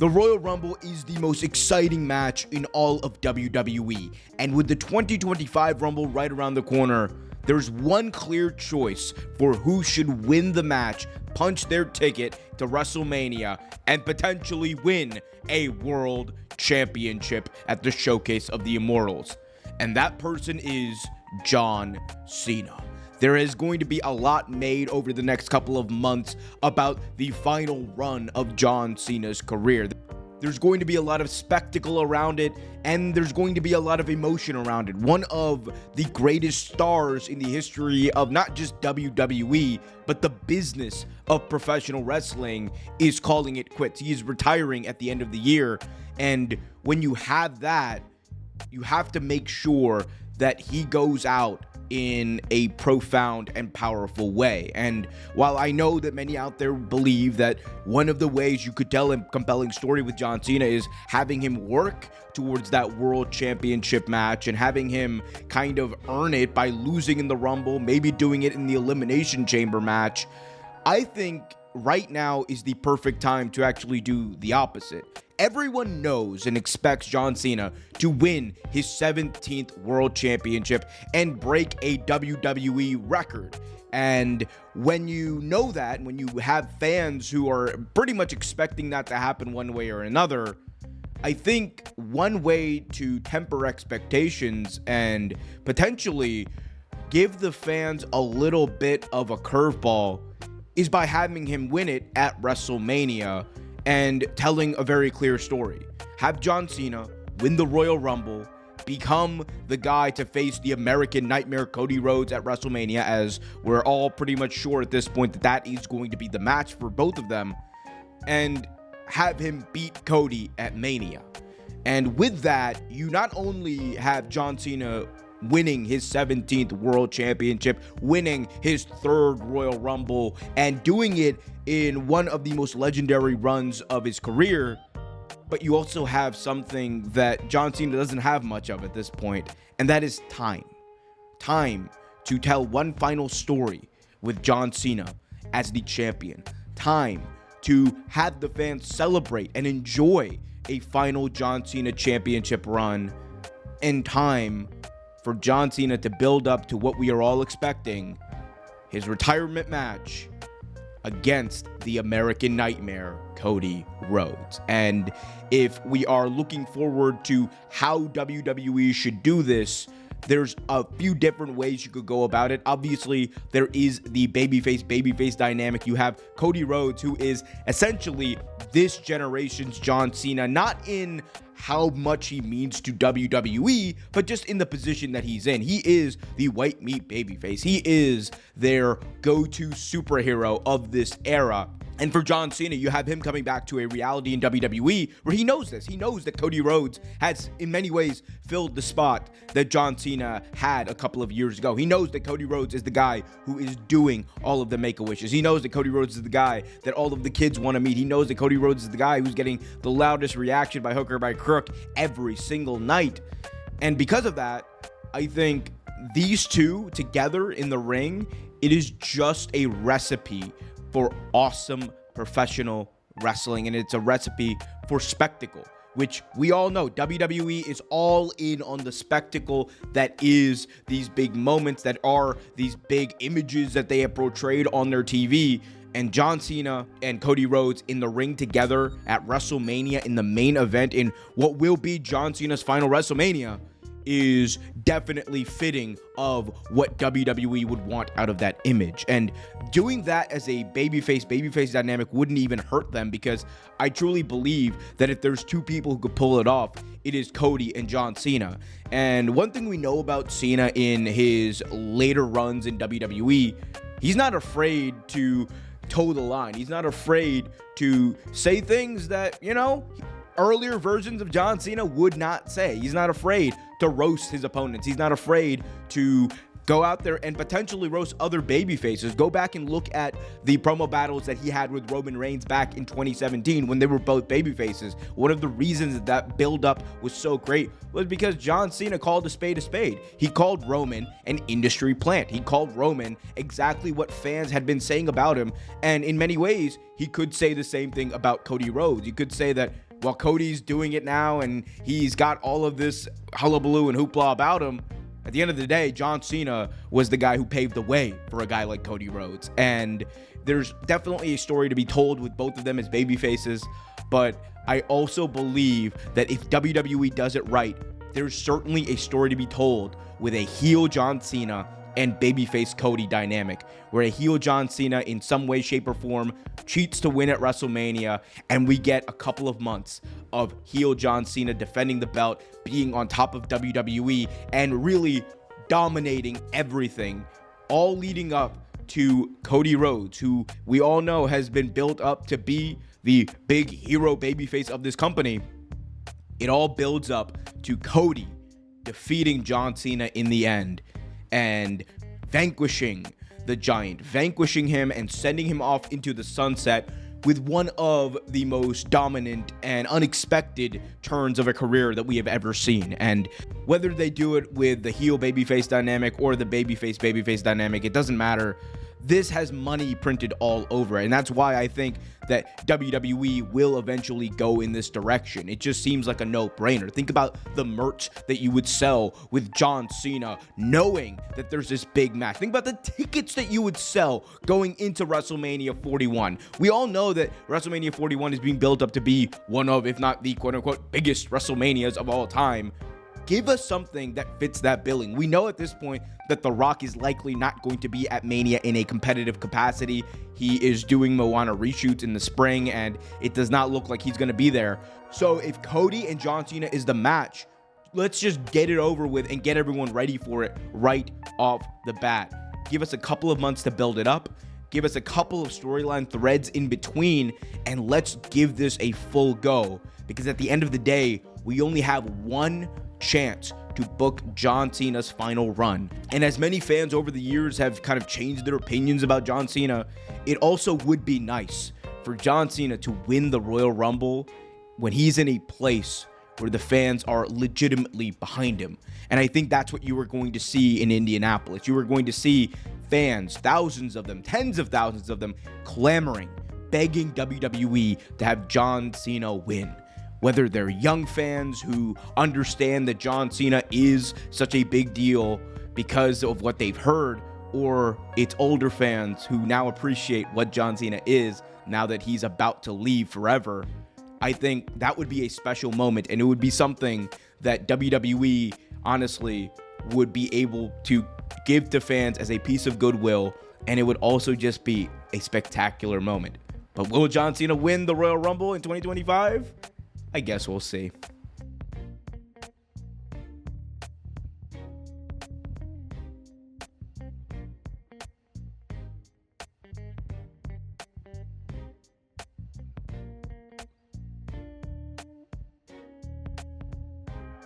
The Royal Rumble is the most exciting match in all of WWE, and with the 2025 Rumble right around the corner, there's one clear choice for who should win the match, punch their ticket to WrestleMania, and potentially win a world championship at the Showcase of the Immortals. And that person is John Cena. There is going to be a lot made over the next couple of months about the final run of John Cena's career. There's going to be a lot of spectacle around it, and there's going to be a lot of emotion around it. One of the greatest stars in the history of not just WWE, but the business of professional wrestling is calling it quits. He is retiring at the end of the year, and when you have that, you have to make sure that he goes out in a profound and powerful way. And while I know that many out there believe that one of the ways you could tell a compelling story with John Cena is having him work towards that world championship match and having him kind of earn it by losing in the Rumble, maybe doing it in the Elimination Chamber match, I think right now is the perfect time to actually do the opposite. Everyone knows and expects John Cena to win his 17th World Championship and break a WWE record. And when you know that, when you have fans who are pretty much expecting that to happen one way or another, I think one way to temper expectations and potentially give the fans a little bit of a curveball is by having him win it at WrestleMania and telling a very clear story. Have John Cena win the Royal Rumble, become the guy to face the American Nightmare Cody Rhodes at WrestleMania, as we're all pretty much sure at this point that that is going to be the match for both of them, and have him beat Cody at Mania. And with that, you not only have John Cena winning his 17th World Championship, winning his 3rd Royal Rumble, and doing it in one of the most legendary runs of his career, but you also have something that John Cena doesn't have much of at this point, and that is time. Time to tell one final story with John Cena as the champion. Time to have the fans celebrate and enjoy a final John Cena championship run, and time for John Cena to build up to what we are all expecting, his retirement match against the American Nightmare, Cody Rhodes. And if we are looking forward to how WWE should do this, there's a few different ways you could go about it. Obviously, there is the babyface dynamic. You have Cody Rhodes, who is essentially this generation's John Cena, not in how much he means to WWE, but just in the position that he's in. He is the white meat babyface. He is their go-to superhero of this era. And for John Cena, you have him coming back to a reality in WWE where he knows this. He knows that Cody Rhodes has, in many ways, filled the spot that John Cena had a couple of years ago. He knows that Cody Rhodes is the guy who is doing all of the Make-A-Wishes. He knows that Cody Rhodes is the guy that all of the kids want to meet. He knows that Cody Rhodes is the guy who's getting the loudest reaction by hook or by crook every single night. And because of that, I think these two together in the ring, it is just a recipe for awesome professional wrestling, and it's a recipe for spectacle, which we all know WWE is all in on the spectacle that is these big moments, that are these big images that they have portrayed on their TV. And John Cena and Cody Rhodes in the ring together at WrestleMania in the main event in what will be John Cena's final WrestleMania is definitely fitting of what WWE would want out of that image. And doing that as a babyface dynamic wouldn't even hurt them, because I truly believe that if there's two people who could pull it off, it is Cody and John Cena. And one thing we know about Cena in his later runs in WWE, he's not afraid to toe the line. He's not afraid to say things that, earlier versions of John Cena would not say. He's not afraid to roast his opponents. He's not afraid to go out there and potentially roast other baby faces. Go back and look at the promo battles that he had with Roman Reigns back in 2017 when they were both baby faces. One of the reasons that build-up was so great was because John Cena called a spade a spade. He called Roman an industry plant. He called Roman exactly what fans had been saying about him, and in many ways, he could say the same thing about Cody Rhodes. You could say that while Cody's doing it now and he's got all of this hullabaloo and hoopla about him, at the end of the day, John Cena was the guy who paved the way for a guy like Cody Rhodes. And there's definitely a story to be told with both of them as baby faces. But I also believe that if WWE does it right, there's certainly a story to be told with a heel John Cena and babyface Cody dynamic, where a heel John Cena in some way, shape, or form cheats to win at WrestleMania, and we get a couple of months of heel John Cena defending the belt, being on top of WWE, and really dominating everything, all leading up to Cody Rhodes, who we all know has been built up to be the big hero babyface of this company. It all builds up to Cody defeating John Cena in the end and vanquishing the Giant, vanquishing him and sending him off into the sunset with one of the most dominant and unexpected turns of a career that we have ever seen. And whether they do it with the heel babyface dynamic or the babyface dynamic, it doesn't matter. This has money printed all over it, and that's why I think that WWE will eventually go in this direction. It just seems like a no-brainer. Think about the merch that you would sell with John Cena, knowing that there's this big match. Think about the tickets that you would sell going into WrestleMania 41. We all know that WrestleMania 41 is being built up to be one of, if not the quote-unquote biggest WrestleManias of all time. Give us something that fits that billing. We know at this point that The Rock is likely not going to be at Mania in a competitive capacity. He is doing Moana reshoots in the spring, and it does not look like he's going to be there. So if Cody and John Cena is the match, let's just get it over with and get everyone ready for it right off the bat. Give us a couple of months to build it up. Give us a couple of storyline threads in between, and let's give this a full go. Because at the end of the day, we only have one chance to book John Cena's final run. And as many fans over the years have kind of changed their opinions about John Cena, it also would be nice for John Cena to win the Royal Rumble when he's in a place where the fans are legitimately behind him. And I think that's what you were going to see in Indianapolis. You were going to see fans, thousands of them, tens of thousands of them, clamoring, begging WWE to have John Cena win. Whether they're young fans who understand that John Cena is such a big deal because of what they've heard, or it's older fans who now appreciate what John Cena is now that he's about to leave forever. I think that would be a special moment, and it would be something that WWE honestly would be able to give to fans as a piece of goodwill, and it would also just be a spectacular moment. But will John Cena win the Royal Rumble in 2025? I guess we'll see.